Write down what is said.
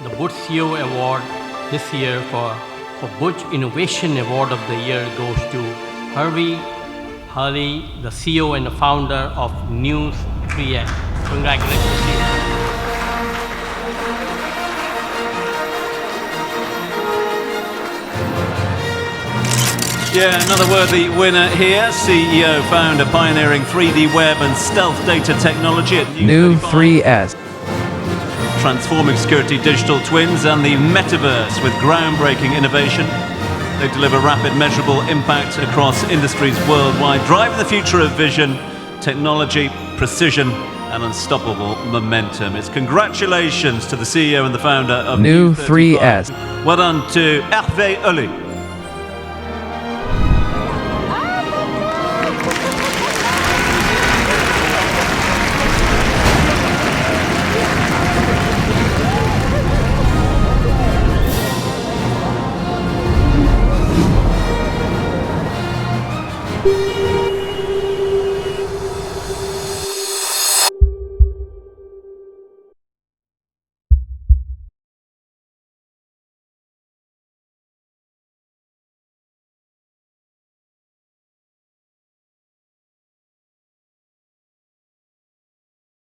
The Butch CEO Award this year for Butch Innovation Award of the Year goes to Harvey Hurley, the CEO and the founder of News 3S. Congratulations. Yeah, another worthy winner here. CEO, founder, pioneering 3D web and stealth data technology at New 3S. Transforming security digital twins and the metaverse with groundbreaking innovation. They deliver rapid, measurable impact across industries worldwide, driving the future of vision, technology, precision, and unstoppable momentum. It's congratulations to the CEO and the founder of New 3S. 3S. Well done to Hervé Hurley.